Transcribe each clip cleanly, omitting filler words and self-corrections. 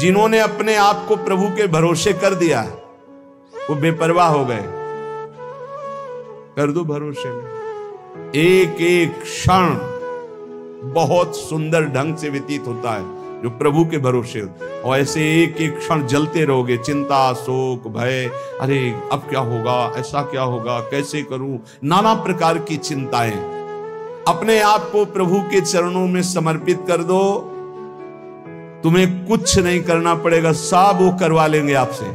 जिन्होंने अपने आप को प्रभु के भरोसे कर दिया वो बेपरवाह हो गए। कर दो भरोसे में। एक एक क्षण बहुत सुंदर ढंग से व्यतीत होता है जो प्रभु के भरोसे, और ऐसे एक एक क्षण जलते रहोगे, चिंता, शोक, भय, अरे अब क्या होगा, ऐसा क्या होगा, कैसे करूं, नाना प्रकार की चिंताएं। अपने आप को प्रभु के चरणों में समर्पित कर दो, तुम्हें कुछ नहीं करना पड़ेगा, सब वो करवा लेंगे आपसे।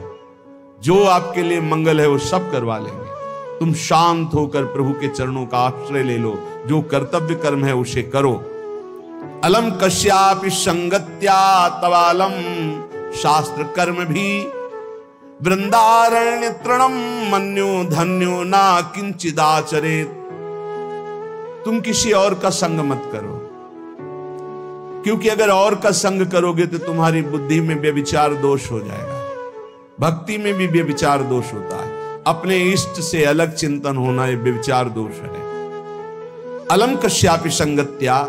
जो आपके लिए मंगल है वो सब करवा लेंगे। तुम शांत होकर प्रभु के चरणों का आश्रय ले लो, जो कर्तव्य कर्म है उसे करो। अलम कश्यापि संगत्या तवालम शास्त्र कर्म भी वृंदारण्य तृणम मन्यो धन्यो ना किंचिदाचरेत। तुम किसी और का संग मत करो, क्योंकि अगर और का संग करोगे तो तुम्हारी बुद्धि में व्यभिचार दोष हो जाएगा। भक्ति में भी व्यभिचार दोष होता है। अपने इष्ट से अलग चिंतन होना ये व्यभिचार दोष है। अलम कश्यापि संगत्या,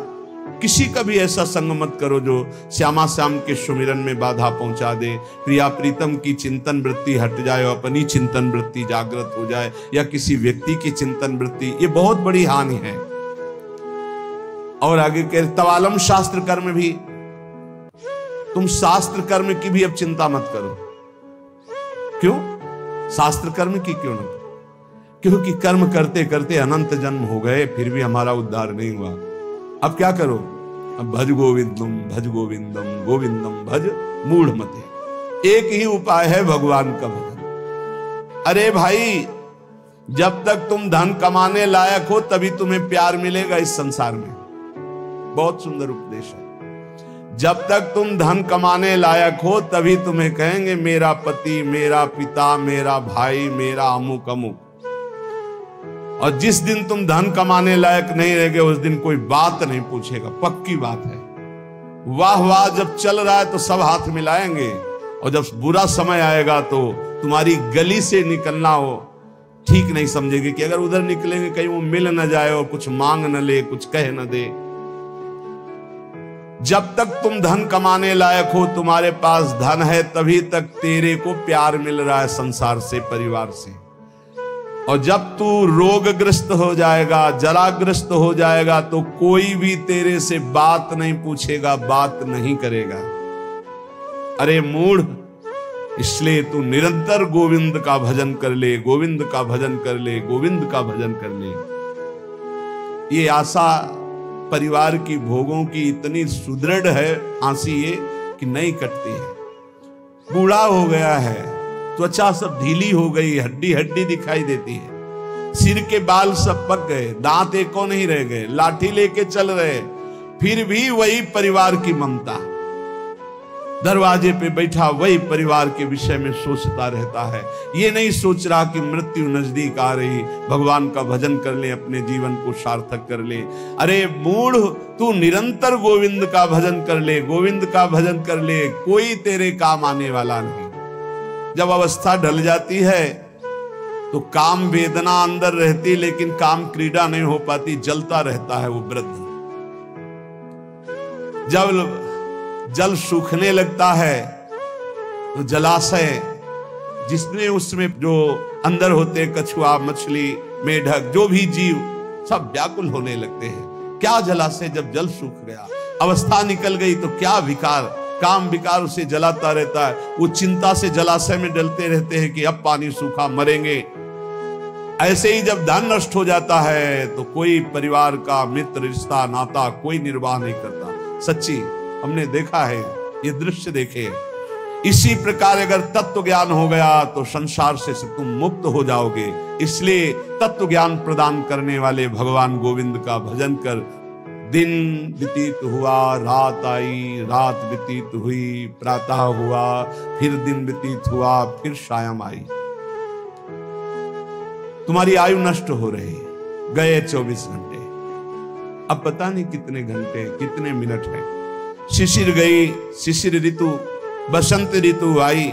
किसी का भी ऐसा संग मत करो जो श्यामा श्याम के सुमिरन में बाधा पहुंचा दे, प्रिया प्रीतम की चिंतन वृत्ति हट जाए और अपनी चिंतन वृत्ति जागृत हो जाए, या किसी व्यक्ति की चिंतन वृत्ति, ये बहुत बड़ी हानि है। और आगे कह तवालम शास्त्र कर्म भी, तुम शास्त्र कर्म की भी अब चिंता मत करो। क्यों? शास्त्र कर्म की क्यों न? क्योंकि कर्म करते करते अनंत जन्म हो गए, फिर भी हमारा उद्धार नहीं हुआ। अब क्या करो? अब भज गोविंदम भज गोविंदम गोविंदम भज मूढ़ मते। एक ही उपाय है भगवान का भजन। अरे भाई, जब तक तुम धन कमाने लायक हो तभी तुम्हें प्यार मिलेगा इस संसार में। बहुत सुंदर उपदेश है। जब तक तुम धन कमाने लायक हो तभी तुम्हें कहेंगे मेरा पति, मेरा पिता, मेरा भाई, मेरा अमुक अमुक। और जिस दिन तुम धन कमाने लायक नहीं रहेगे उस दिन कोई बात नहीं पूछेगा, पक्की बात है। वाह वाह जब चल रहा है तो सब हाथ मिलाएंगे, और जब बुरा समय आएगा तो तुम्हारी गली से निकलना हो ठीक नहीं समझेगी कि अगर उधर निकलेंगे कहीं वो मिल न जाए और कुछ मांग न ले, कुछ कह न दे। जब तक तुम धन कमाने लायक हो, तुम्हारे पास धन है, तभी तक तेरे को प्यार मिल रहा है संसार से, परिवार से। और जब तू रोगग्रस्त हो जाएगा, जराग्रस्त हो जाएगा, तो कोई भी तेरे से बात नहीं पूछेगा, बात नहीं करेगा। अरे मूढ़, इसलिए तू निरंतर गोविंद का भजन कर ले, गोविंद का भजन कर ले, गोविंद का भजन कर ले। ये आशा परिवार की भोगों की इतनी सुदृढ़ है फांसी ये कि नहीं कटती है। बूढ़ा हो गया है, त्वचा सब ढीली हो गई, हड्डी हड्डी दिखाई देती है, सिर के बाल सब पक गए, दांत एको नहीं रह गए, लाठी लेके चल रहे, फिर भी वही परिवार की ममता। दरवाजे पे बैठा वही परिवार के विषय में सोचता रहता है। ये नहीं सोच रहा कि मृत्यु नजदीक आ रही, भगवान का भजन कर ले, अपने जीवन को सार्थक कर ले। अरे मूढ़, तू निरंतर गोविंद का भजन कर ले, गोविंद का भजन कर ले, कोई तेरे काम आने वाला नहीं। जब अवस्था ढल जाती है तो काम वेदना अंदर रहती, लेकिन काम क्रीड़ा नहीं हो पाती, जलता रहता है वो वृद्ध। जब जल सूखने लगता है तो जलाशय, जिसमें उसमें जो अंदर होते कछुआ, मछली, मेढक, जो भी जीव, सब व्याकुल होने लगते हैं। क्या जलाशय, जब जल सूख गया, अवस्था निकल गई तो क्या विकार, काम विकार उसे जलाता रहता है। वो चिंता से जलाशय में डलते रहते हैं कि अब पानी सूखा, मरेंगे। ऐसे ही जब धन नष्ट हो जाता है तो कोई परिवार का मित्र, रिश्ता, नाता कोई निर्वाह नहीं करता। सच्ची हमने देखा है, ये दृश्य देखे। इसी प्रकार अगर तत्व ज्ञान हो गया तो संसार से तुम मुक्त हो जाओगे। इसलिए तत्व ज्ञान प्रदान करने वाले भगवान गोविंद का भजन कर। दिन व्यतीत हुआ, रात आई, रात व्यतीत हुई, प्रातः हुआ, फिर दिन व्यतीत हुआ, फिर सायं आई। तुम्हारी आयु नष्ट हो रही, गए 24 घंटे, अब पता नहीं कितने घंटे, कितने मिनट है। शिशिर गई, शिशिर ऋतु, बसंत ऋतु आई,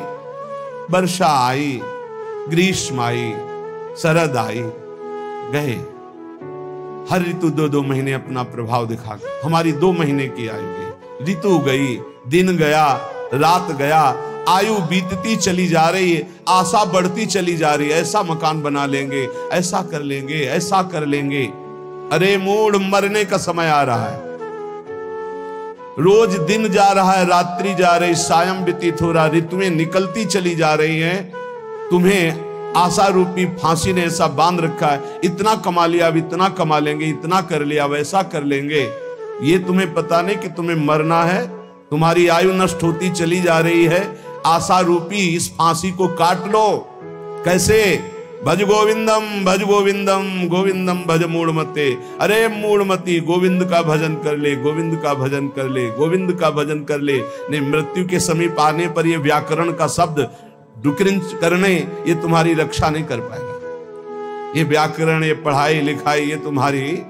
वर्षा आई, ग्रीष्म आई, शरद आई, गए। हर ऋतु 2-2 महीने अपना प्रभाव दिखा, हमारी 2 महीने की आयु गई। ऋतु गई, दिन गया, रात गया, आयु बीतती चली जा रही है, आशा बढ़ती चली जा रही है, ऐसा मकान बना लेंगे, ऐसा कर लेंगे, ऐसा कर लेंगे। अरे मूढ़, मरने का समय आ रहा है। रोज दिन जा रहा है, रात्रि जा रही, सायं व्यतीत हो रहा, ऋतुएं निकलती चली जा रही हैं। तुम्हें आशा रूपी फांसी ने ऐसा बांध रखा है, इतना कमा लिया, अब इतना कमा लेंगे, इतना कर लिया, वैसा कर लेंगे। ये तुम्हें पता नहीं कि तुम्हें मरना है, तुम्हारी आयु नष्ट होती चली जा रही है। आशा रूपी इस फांसी को काट लो। कैसे? भज गोविंदम, भज गोविंदम, गोविंदम भज मूढ़मते। अरे मूढ़मती, गोविंद का भजन कर ले, गोविंद का भजन कर ले, गोविंद का भजन कर ले। नहीं, मृत्यु के समीप आने पर ये व्याकरण का शब्द डुक्रिंच करने, ये तुम्हारी रक्षा नहीं कर पाएगा। ये व्याकरण, ये पढ़ाई लिखाई, ये तुम्हारी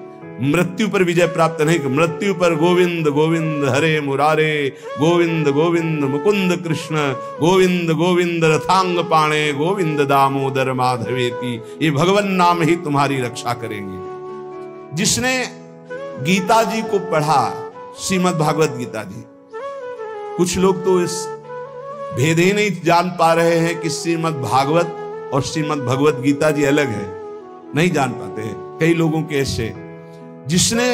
मृत्यु पर विजय प्राप्त नहीं। मृत्यु पर गोविंद गोविंद हरे मुरारे, गोविंद गोविंद मुकुंद कृष्ण, गोविंद गोविंद रथांग पाणे, गोविंद दामोदर माधवेति, ये भगवान नाम ही तुम्हारी रक्षा करेंगे। जिसने गीता जी को पढ़ा, श्रीमद् भागवत गीता जी, कुछ लोग तो इस भेद ही नहीं जान पा रहे हैं कि श्रीमद् भागवत और श्रीमद् भगवत गीता जी अलग है, नहीं जान पाते हैं कई लोगों के ऐसे। जिसने,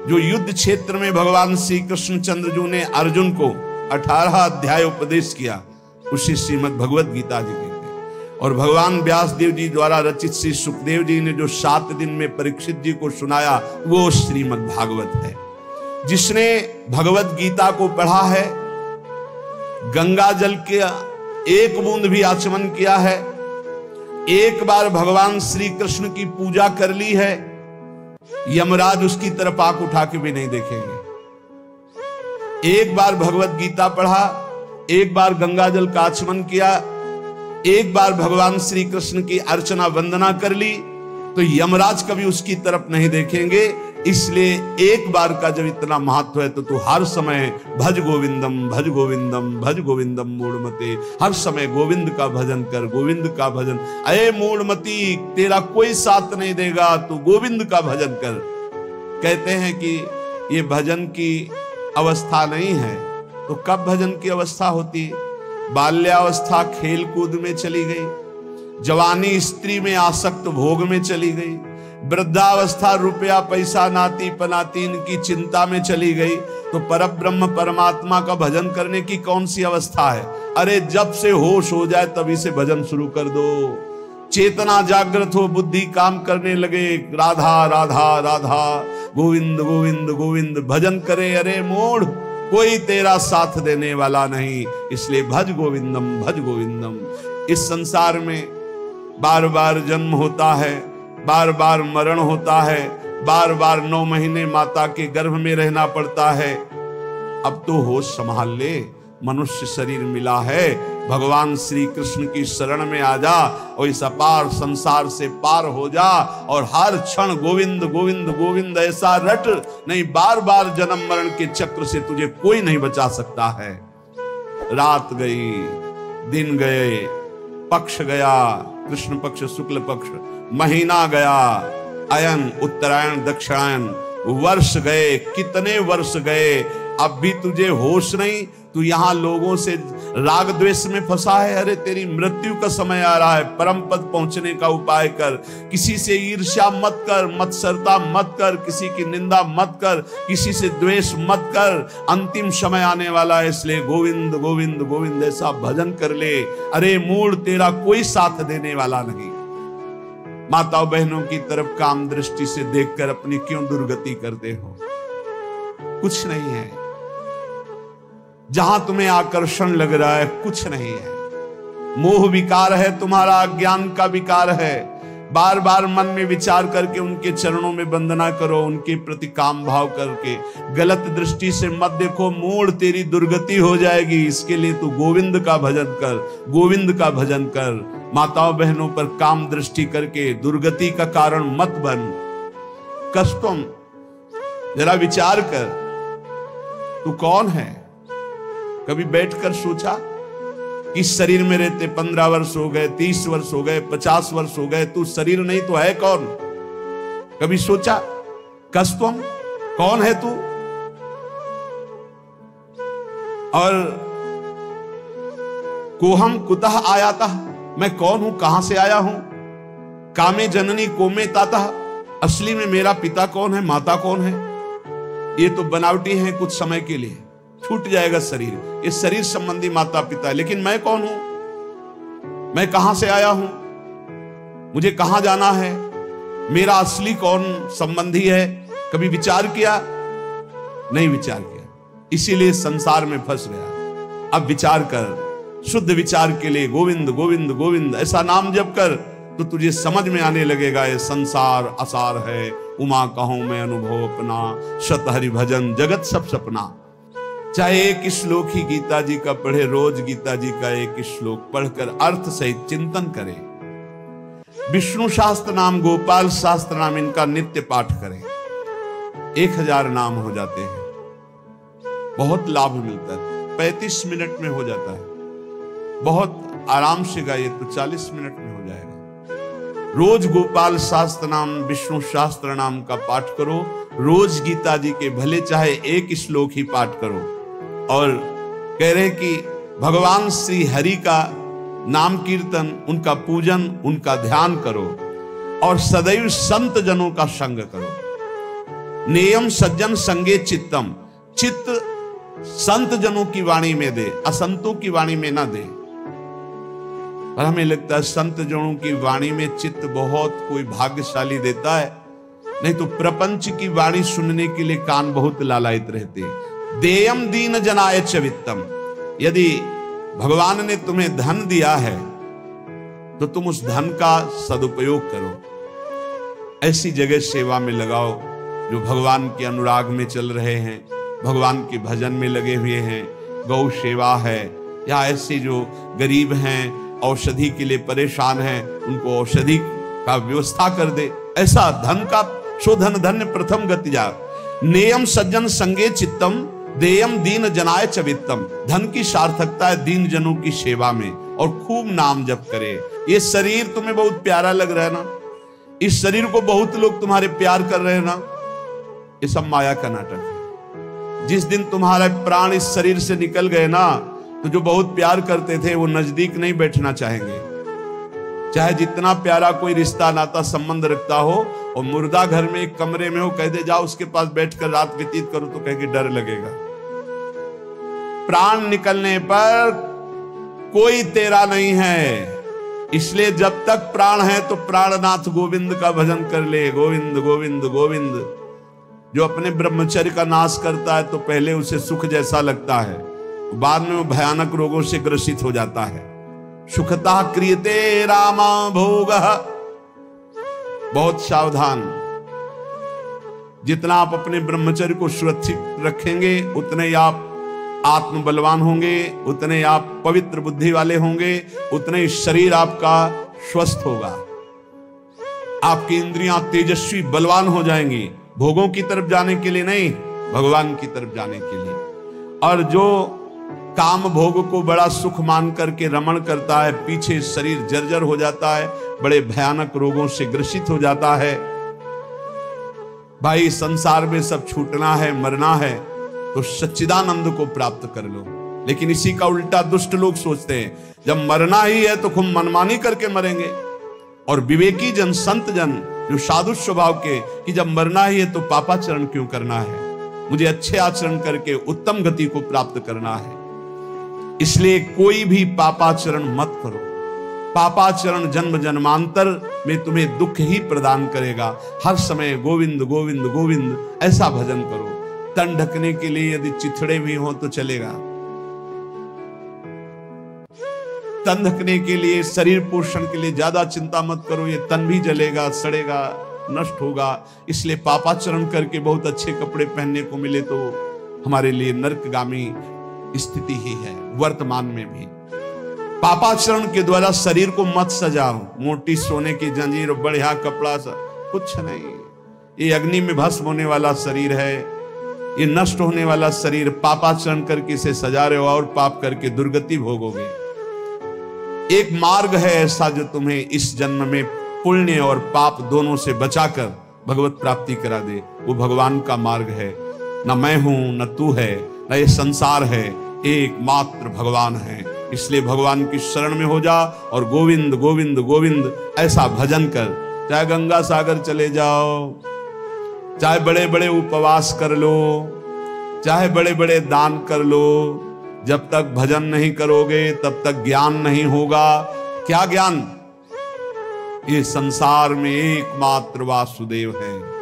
जो युद्ध क्षेत्र में भगवान श्री कृष्ण चंद्र जी ने अर्जुन को 18 अध्याय उपदेश किया, उसी श्रीमद् भगवत गीता जी कहते हैं। और भगवान व्यास देव जी द्वारा रचित श्री सुखदेव जी ने जो 7 दिन में परीक्षित जी को सुनाया, वो श्रीमद् भागवत है। जिसने भगवत गीता को पढ़ा है, गंगा जल के एक बूंद भी आचमन किया है, एक बार भगवान श्री कृष्ण की पूजा कर ली है, यमराज उसकी तरफ आंख उठा के भी नहीं देखेंगे। एक बार भगवत गीता पढ़ा, एक बार गंगा जल का आचमन किया, एक बार भगवान श्री कृष्ण की अर्चना वंदना कर ली, तो यमराज कभी उसकी तरफ नहीं देखेंगे। इसलिए एक बार का जब इतना महत्व है, तो तू हर समय भज गोविंदम, भज गोविंदम, भज गोविंदम मूढ़मते, हर समय गोविंद का भजन कर, गोविंद का भजन। अरे मूढ़मती, तेरा कोई साथ नहीं देगा, तू गोविंद का भजन कर। कहते हैं कि ये भजन की अवस्था नहीं है, तो कब भजन की अवस्था होती? बाल्यावस्था खेल कूद में चली गई, जवानी स्त्री में आसक्त भोग में चली गई, वृद्धावस्था रुपया पैसा नाती पनाती इनकी चिंता में चली गई, तो परब्रह्म परमात्मा का भजन करने की कौन सी अवस्था है? अरे जब से होश हो जाए तभी से भजन शुरू कर दो। चेतना जागृत हो, बुद्धि काम करने लगे, राधा राधा राधा, गोविंद गोविंद गोविंद भजन करे। अरे मूढ़, कोई तेरा साथ देने वाला नहीं, इसलिए भज गोविंदम, भज गोविंदम। इस संसार में बार बार जन्म होता है, बार बार मरण होता है, बार बार 9 महीने माता के गर्भ में रहना पड़ता है। अब तो होश संभाल ले, मनुष्य शरीर मिला है, भगवान श्री कृष्ण की शरण में आ जा और इस अपार संसार से पार हो जा, और हर क्षण गोविंद गोविंद गोविंद ऐसा रट, नहीं बार बार जन्म मरण के चक्र से तुझे कोई नहीं बचा सकता है। रात गई, दिन गए, पक्ष गया, कृष्ण पक्ष शुक्ल पक्ष, महीना गया, अयन उत्तरायण दक्षिणायन, वर्ष गए, कितने वर्ष गए, अब भी तुझे होश नहीं। तू यहां लोगों से राग द्वेष में फंसा है। अरे तेरी मृत्यु का समय आ रहा है, परम पद पहुंचने का उपाय कर। किसी से ईर्ष्या मत कर, मत्सरता मत कर, किसी की निंदा मत कर, किसी से द्वेष मत कर। अंतिम समय आने वाला है, इसलिए गोविंद गोविंद गोविंद ऐसा भजन कर ले। अरे मूढ़, तेरा कोई साथ देने वाला नहीं। माताओं बहनों की तरफ काम दृष्टि से देखकर अपनी क्यों दुर्गति करते हो? कुछ नहीं है। जहां तुम्हें आकर्षण लग रहा है, कुछ नहीं है। मोह विकार है तुम्हारा, अज्ञान का विकार है। बार बार मन में विचार करके उनके चरणों में वंदना करो, उनके प्रति काम भाव करके। गलत दृष्टि से मत देखो, मूढ़ तेरी दुर्गति हो जाएगी। इसके लिए तू गोविंद का भजन कर, गोविंद का भजन कर। माताओं बहनों पर काम दृष्टि करके दुर्गति का कारण मत बन। कष्टों, जरा विचार कर, तू कौन है? कभी बैठकर सोचा? इस शरीर में रहते 15 वर्ष हो गए, 30 वर्ष हो गए, 50 वर्ष हो गए, तू शरीर नहीं तो है कौन? कभी सोचा? कष्टम, कौन है तू? और कोहम कुतः आयाता, मैं कौन हूं, कहां से आया हूं। कामे जननी कोमे ताता, असली में मेरा पिता कौन है, माता कौन है। ये तो बनावटी है, कुछ समय के लिए छूट जाएगा शरीर, ये शरीर संबंधी माता पिता है, लेकिन मैं कौन हूं, मैं कहां से आया हूं, मुझे कहां जाना है, मेरा असली कौन संबंधी है। कभी विचार किया? नहीं विचार किया, इसीलिए संसार में फंस गया। अब विचार कर, शुद्ध विचार के लिए गोविंद गोविंद गोविंद ऐसा नाम जप कर, तो तुझे समझ में आने लगेगा ये संसार असार है। उमा कहूं मैं अनुभव अपना, शत हरि भजन जगत सब सपना। चाहे एक श्लोक ही गीता जी का पढ़े, रोज गीता जी का एक श्लोक पढ़कर अर्थ सहित चिंतन करे। विष्णु शास्त्र नाम, गोपाल शास्त्र नाम, इनका नित्य पाठ करें। 1000 नाम हो जाते हैं, बहुत लाभ मिलता है। 35 मिनट में हो जाता है, बहुत आराम से गाइए तो 40 मिनट में हो जाएगा। रोज गोपाल शास्त्र नाम, विष्णु शास्त्र नाम का पाठ करो। रोज गीता जी के भले चाहे एक श्लोक ही पाठ करो। और कह रहे कि भगवान श्री हरि का नाम कीर्तन, उनका पूजन, उनका ध्यान करो और सदैव संत जनों का संग करो। नेयम सज्जन संगे चित्तम, चित्त संत जनों की वाणी में दे, असंतों की वाणी में ना दे। पर हमें लगता है संत जनों की वाणी में चित्त बहुत कोई भाग्यशाली देता है, नहीं तो प्रपंच की वाणी सुनने के लिए कान बहुत लालायित रहते हैं। देयम दीन जनाय च वित्तम, यदि भगवान ने तुम्हें धन दिया है तो तुम उस धन का सदुपयोग करो। ऐसी जगह सेवा में लगाओ जो भगवान के अनुराग में चल रहे हैं, भगवान के भजन में लगे हुए हैं। गौ सेवा है, या ऐसे जो गरीब हैं, औषधि के लिए परेशान हैं, उनको औषधि का व्यवस्था कर दे। ऐसा धन का शोधन धन्य प्रथम गति जा। नेयम सज्जन संगे चित्तम, देयम दीन जनाय च वित्तम। धन की सार्थकता है दीन जनों की सेवा में, और खूब नाम जप करे। ये शरीर तुम्हें बहुत प्यारा लग रहा है ना, इस शरीर को बहुत लोग तुम्हारे प्यार कर रहे हैं ना, ये सब माया का नाटक है। जिस दिन तुम्हारे प्राण इस शरीर से निकल गए ना, तो जो बहुत प्यार करते थे वो नजदीक नहीं बैठना चाहेंगे। चाहे जितना प्यारा कोई रिश्ता नाता संबंध रखता हो, और मुर्दा घर में एक कमरे में हो, कह दे जाओ उसके पास बैठकर रात व्यतीत करो, तो कह के डर लगेगा। प्राण निकलने पर कोई तेरा नहीं है, इसलिए जब तक प्राण है तो प्राणनाथ गोविंद का भजन कर ले। गोविंद गोविंद गोविंद। जो अपने ब्रह्मचर्य का नाश करता है तो पहले उसे सुख जैसा लगता है, बाद में वो भयानक रोगों से ग्रसित हो जाता है। सुखता क्रियते रामा भोगः। बहुत सावधान, जितना आप अपने ब्रह्मचर्य को सुरक्षित रखेंगे उतने ही आप आत्म बलवान होंगे, उतने आप पवित्र बुद्धि वाले होंगे, उतने ही शरीर आपका स्वस्थ होगा। आपकी इंद्रियां तेजस्वी बलवान हो जाएंगी, भोगों की तरफ जाने के लिए नहीं, भगवान की तरफ जाने के लिए। और जो काम भोग को बड़ा सुख मान करके रमण करता है, पीछे शरीर जर्जर हो जाता है, बड़े भयानक रोगों से ग्रसित हो जाता है। भाई संसार में सब छूटना है, मरना है, तो सच्चिदानंद को प्राप्त कर लो। लेकिन इसी का उल्टा दुष्ट लोग सोचते हैं, जब मरना ही है तो खूब मनमानी करके मरेंगे। और विवेकी जन, संत जन, जो साधु स्वभाव के, कि जब मरना ही है तो पापाचरण क्यों करना है, मुझे अच्छे आचरण करके उत्तम गति को प्राप्त करना है। इसलिए कोई भी पापाचरण मत करो। पापाचरण जन्म जन्मांतर में तुम्हें दुख ही प्रदान करेगा। हर समय गोविंद गोविंद गोविंद ऐसा भजन करो। तन ढकने के लिए यदि चिथड़े भी हो तो चलेगा, तन ढकने के लिए, शरीर पोषण के लिए ज्यादा चिंता मत करो, ये तन भी जलेगा, सड़ेगा, नष्ट होगा। इसलिए पापाचरण करके बहुत अच्छे कपड़े पहनने को मिले तो हमारे लिए नरकगामी स्थिति ही है। वर्तमान में भी पापाचरण के द्वारा शरीर को मत सजाओ, मोटी सोने की जंजीर, बढ़िया कपड़ा, कुछ नहीं। ये अग्नि में भस्म होने वाला शरीर है, ये नष्ट होने वाला शरीर। पापाचरण करके इसे सजा रहे हो और पाप करके दुर्गति भोगोगे। एक मार्ग है ऐसा जो तुम्हें इस जन्म में पुण्य और पाप दोनों से बचाकर भगवत प्राप्ति करा दे। वो भगवान का मार्ग है। न मैं हूं, न तू है, न ये संसार है, एकमात्र भगवान है। इसलिए भगवान की शरण में हो जा और गोविंद गोविंद गोविंद ऐसा भजन कर। चाहे गंगा सागर चले जाओ, चाहे बड़े बड़े उपवास कर लो, चाहे बड़े बड़े दान कर लो, जब तक भजन नहीं करोगे तब तक ज्ञान नहीं होगा। क्या ज्ञान? ये संसार में एकमात्र वासुदेव है।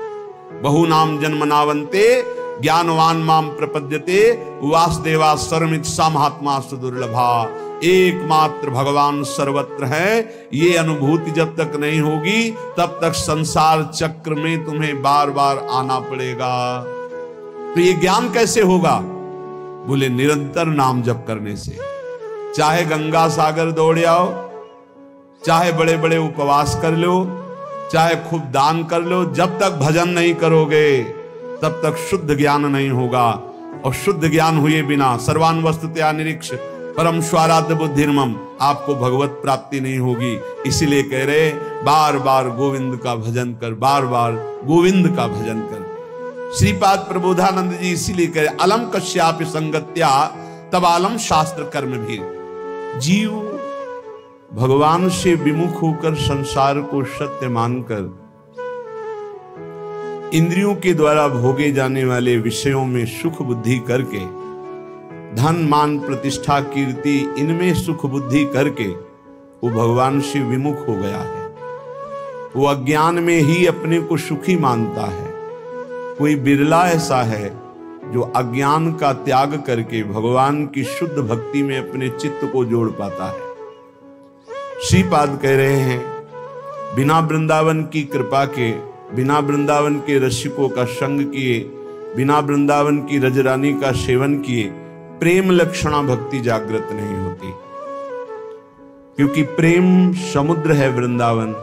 बहु नाम जन्मनावन्ते ज्ञानवान माम प्रपद्यते वासुदेवा सर्वमित सा महात्मा सुदुर्लभा। एकमात्र भगवान सर्वत्र है। ये अनुभूति जब तक नहीं होगी तब तक संसार चक्र में तुम्हें बार बार आना पड़ेगा। तो ये ज्ञान कैसे होगा? बोले निरंतर नाम जप करने से। चाहे गंगा सागर दौड़ आओ, चाहे बड़े बड़े उपवास कर लो, चाहे खूब दान कर लो, जब तक भजन नहीं करोगे तब तक शुद्ध ज्ञान नहीं होगा। और शुद्ध ज्ञान हुए बिना सर्वान वस्तुतया निरीक्ष परम स्वाराध्य बुद्धिर्मम, आपको भगवत प्राप्ति नहीं होगी। इसीलिए कह रहे बार बार गोविंद का भजन कर, बार बार गोविंद का भजन कर। श्रीपाद प्रबोधानंद जी इसीलिए कह रहे अलम कश्यापि संगत्या तब आलम शास्त्र कर्म भी। जीव भगवान से विमुख होकर संसार को सत्य मानकर इंद्रियों के द्वारा भोगे जाने वाले विषयों में सुख बुद्धि करके, धन मान प्रतिष्ठा कीर्ति इनमें सुख बुद्धि करके वो भगवान से विमुख हो गया है। वो अज्ञान में ही अपने को सुखी मानता है। कोई बिरला ऐसा है जो अज्ञान का त्याग करके भगवान की शुद्ध भक्ति में अपने चित्त को जोड़ पाता है। श्रीपाद कह रहे हैं बिना वृंदावन की कृपा के, बिना वृंदावन के रसिकों का संग किए, बिना वृंदावन की रजरानी का सेवन किए प्रेम लक्षणा भक्ति जागृत नहीं होती। क्योंकि प्रेम समुद्र है वृंदावन,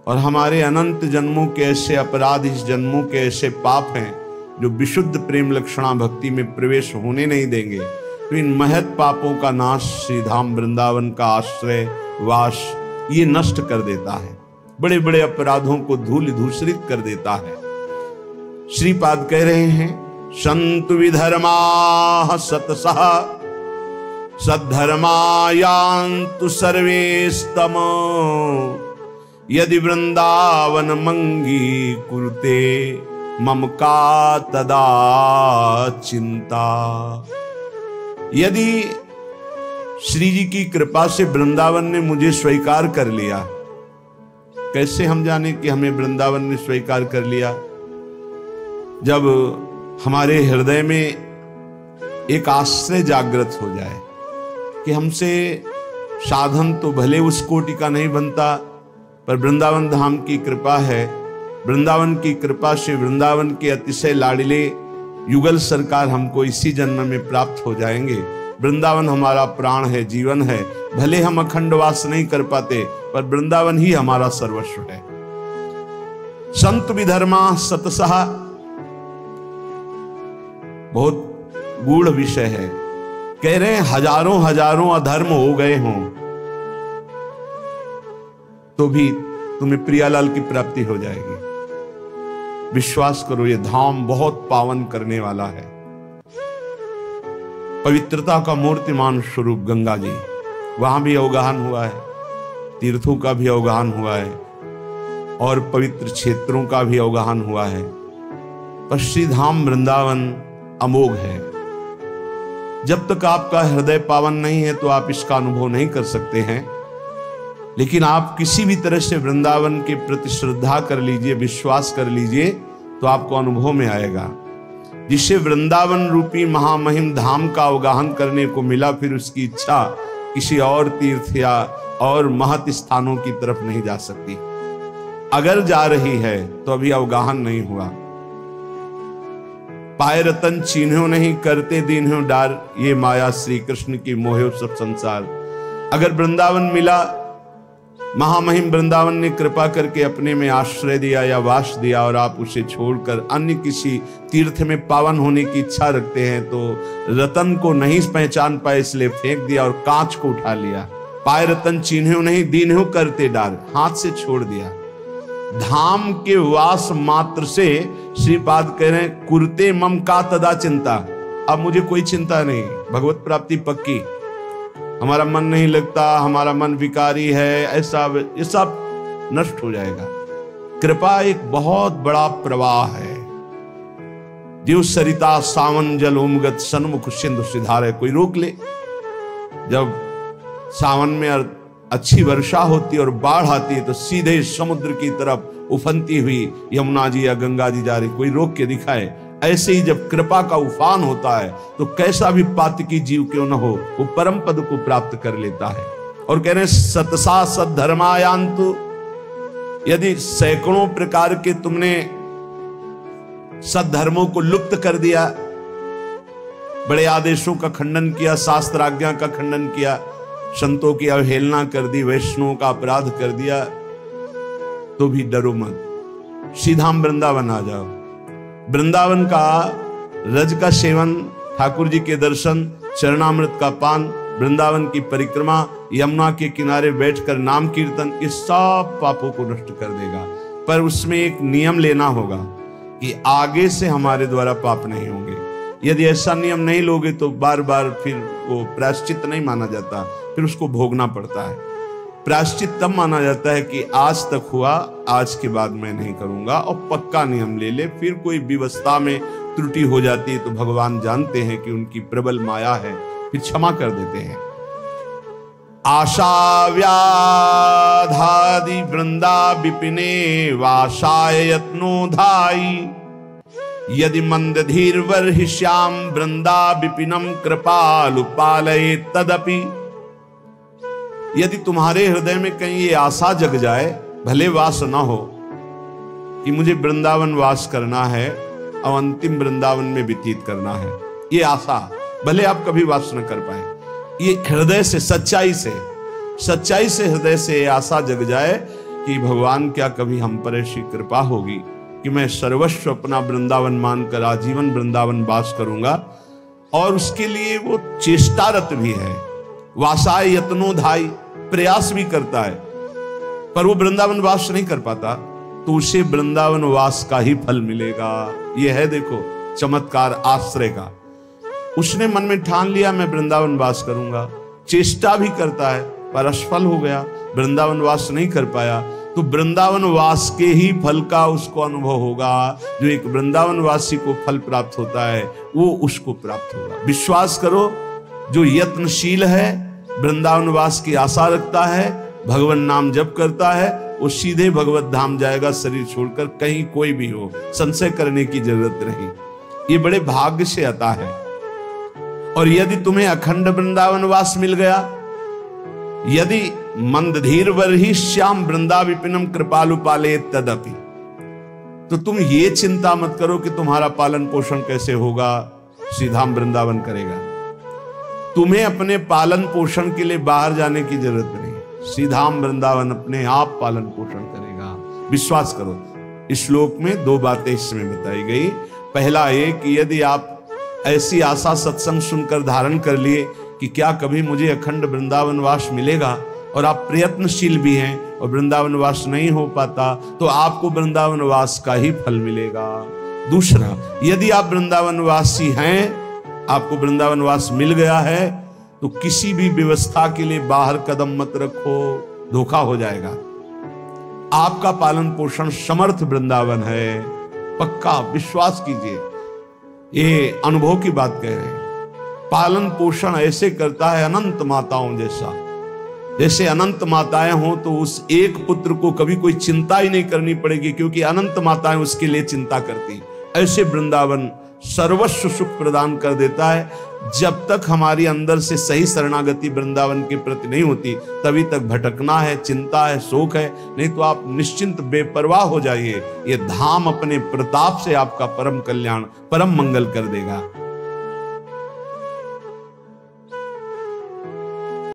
और हमारे अनंत जन्मों के ऐसे अपराध, इस जन्मों के ऐसे पाप हैं जो विशुद्ध प्रेम लक्षणा भक्ति में प्रवेश होने नहीं देंगे। तो इन महत पापों का नाश श्रीधाम वृंदावन का आश्रय वास ये नष्ट कर देता है, बड़े बड़े अपराधों को धूल धूसरित कर देता है। श्रीपाद कह रहे हैं संतु विधर्मा सतसः सद्धर्मायान्तु सर्वेस्तम यदि वृंदावन मंगी कुरुते मम का तदा चिंता। यदि श्री जी की कृपा से वृंदावन ने मुझे स्वीकार कर लिया, कैसे हम जाने कि हमें वृंदावन ने स्वीकार कर लिया? जब हमारे हृदय में एक आश्रय जागृत हो जाए कि हमसे साधन तो भले उस कोटि का नहीं बनता, पर वृंदावन धाम की कृपा है। वृंदावन की कृपा से वृंदावन के अतिशय लाडले युगल सरकार हमको इसी जन्म में प्राप्त हो जाएंगे। वृंदावन हमारा प्राण है, जीवन है। भले हम अखंड वास नहीं कर पाते, पर वृंदावन ही हमारा सर्वस्व है। संत विधर्मा सतसः बहुत गूढ़ विषय है। कह रहे हैं हजारों हजारों अधर्म हो गए हों तो भी तुम्हें प्रियालाल की प्राप्ति हो जाएगी। विश्वास करो, ये धाम बहुत पावन करने वाला है। पवित्रता का मूर्तिमान स्वरूप गंगा जी, वहां भी अवगाहन हुआ है, तीर्थों का भी अवगाहन हुआ है और पवित्र क्षेत्रों का भी अवगाहन हुआ है। पर श्रीधाम वृंदावन अमोघ है। जब तक आपका हृदय पावन नहीं है तो आप इसका अनुभव नहीं कर सकते हैं। लेकिन आप किसी भी तरह से वृंदावन के प्रति श्रद्धा कर लीजिए, विश्वास कर लीजिए, तो आपको अनुभव में आएगा। जिसे वृंदावन रूपी महामहिम धाम का अवगाहन करने को मिला, फिर उसकी इच्छा किसी और तीर्थ या और महत स्थानों की तरफ नहीं जा सकती। अगर जा रही है तो अभी अवगाहन नहीं हुआ। पाए रतन चीन्हो नहीं, करते दीन्हो डार, ये माया श्री कृष्ण की मोहे सब संसार। अगर वृंदावन मिला, महामहिम वृंदावन ने कृपा करके अपने में आश्रय दिया या वास दिया, और आप उसे छोड़कर अन्य किसी तीर्थ में पावन होने की इच्छा रखते हैं, तो रतन को नहीं पहचान पाए इसलिए फेंक दिया और कांच को उठा लिया। पाए रतन चीन्हो नहीं, दीन्हो करते डार, हाथ से छोड़ दिया। धाम के वास मात्र से श्रीपाद कह रहे हैं कुरते मम का तदा चिंता, अब मुझे कोई चिंता नहीं, भगवत प्राप्ति पक्की। हमारा मन नहीं लगता, हमारा मन विकारी है, ऐसा ये सब नष्ट हो जाएगा। कृपा एक बहुत बड़ा प्रवाह है। दिव सरिता सावन जल उमगत सन्मुख सिंधु सिधारे। कोई रोक ले। जब सावन में अच्छी वर्षा होती है और बाढ़ आती है तो सीधे समुद्र की तरफ उफनती हुई यमुना जी या गंगा जी जा रही, कोई रोक के दिखाए। ऐसे ही जब कृपा का उफान होता है तो कैसा भी पातकी जीव क्यों न हो, वो परम पद को प्राप्त कर लेता है। और कह रहे सतसा सद्धर्मायांतु, यदि सैकड़ों प्रकार के तुमने सद्धर्मों को लुप्त कर दिया, बड़े आदेशों का खंडन किया, शास्त्र आज्ञा का खंडन किया, संतों की अवहेलना कर दी, वैष्णवों का अपराध कर दिया, तो भी डरो मत, सीधा वृंदावन आ जाओ। वृंदावन का रज का सेवन, ठाकुर जी के दर्शन, चरणामृत का पान, वृंदावन की परिक्रमा, यमुना के किनारे बैठकर नाम कीर्तन, इस सब पापों को नष्ट कर देगा। पर उसमें एक नियम लेना होगा कि आगे से हमारे द्वारा पाप नहीं होंगे। यदि ऐसा नियम नहीं लोगे तो बार बार फिर वो प्रायश्चित नहीं माना जाता, फिर उसको भोगना पड़ता है। प्रायश्चित तब माना जाता है कि आज तक हुआ, आज के बाद मैं नहीं करूंगा, और पक्का नियम ले ले। फिर कोई व्यवस्था में त्रुटि हो जाती है तो भगवान जानते हैं कि उनकी प्रबल माया है, फिर क्षमा कर देते हैं। आशा व्याधादि वृंदा विपिने वासाय यत्नो धाई, यदि मंदधीर वर्हिष्याम वृंदा विपिनम कृपालु पालये तदपि। यदि तुम्हारे हृदय में कहीं ये आशा जग जाए, भले वास ना हो कि मुझे वृंदावन वास करना है और अंतिम वृंदावन में व्यतीत करना है, ये आशा भले आप कभी वास न कर पाए, ये हृदय से सच्चाई से हृदय से आशा जग जाए कि भगवान क्या कभी हम पर ऐसी कृपा होगी कि मैं सर्वस्व अपना वृंदावन मानकर आजीवन वृंदावन वास करूंगा। और उसके लिए वो चेष्टारत भी है, वासाय यत्नो धाई, प्रयास भी करता है, पर वो वृंदावन वास नहीं कर पाता, तो उसे वृंदावन वास का ही फल मिलेगा। ये है देखो चमत्कार आश्रय का। उसने मन में ठान लिया मैं वृंदावन वास करूंगा, चेष्टा भी करता है पर असफल हो गया, वृंदावन वास नहीं कर पाया, तो वृंदावन वास के ही फल का उसको अनुभव होगा। जो एक वृंदावन वासी को फल प्राप्त होता है वो उसको प्राप्त होगा। विश्वास करो, जो यत्नशील है, वृंदावन वास की आशा रखता है, भगवान नाम जप करता है, वो सीधे भगवत धाम जाएगा, शरीर छोड़कर, कहीं कोई भी हो, संशय करने की जरूरत नहीं। ये बड़े भाग्य से आता है। और यदि तुम्हें अखंड वृंदावन वास मिल गया, यदि मंदधीर वर्हि श्याम वृंदा विपिनम कृपालु पाले तदपि, तो तुम ये चिंता मत करो कि तुम्हारा पालन पोषण कैसे होगा, सीधा वृंदावन करेगा। तुम्हें अपने पालन पोषण के लिए बाहर जाने की जरूरत नहीं, सीधा वृंदावन अपने आप पालन पोषण करेगा। विश्वास करो। इस श्लोक में दो बातें इसमें बताई गई। पहला ये कि यदि आप ऐसी आशा सत्संग सुनकर धारण कर लिए कि क्या कभी मुझे अखंड वृंदावन वास मिलेगा, और आप प्रयत्नशील भी हैं और वृंदावन वास नहीं हो पाता, तो आपको वृंदावन वास का ही फल मिलेगा। दूसरा, यदि आप वृंदावन वासी हैं, आपको वृंदावन वास मिल गया है, तो किसी भी व्यवस्था के लिए बाहर कदम मत रखो, धोखा हो जाएगा। आपका पालन पोषण समर्थ वृंदावन है, पक्का विश्वास कीजिए। ये अनुभव की बात कह रहे हैं। पालन पोषण ऐसे करता है अनंत माताओं जैसा। जैसे अनंत माताएं हो तो उस एक पुत्र को कभी कोई चिंता ही नहीं करनी पड़ेगी, क्योंकि अनंत माताएं उसके लिए चिंता करती। ऐसे वृंदावन सर्वस्व सुख प्रदान कर देता है। जब तक हमारी अंदर से सही शरणागति वृंदावन के प्रति नहीं होती, तभी तक भटकना है, चिंता है, शोक है। नहीं तो आप निश्चिंत बेपरवाह हो जाइए, ये धाम अपने प्रताप से आपका परम कल्याण, परम मंगल कर देगा।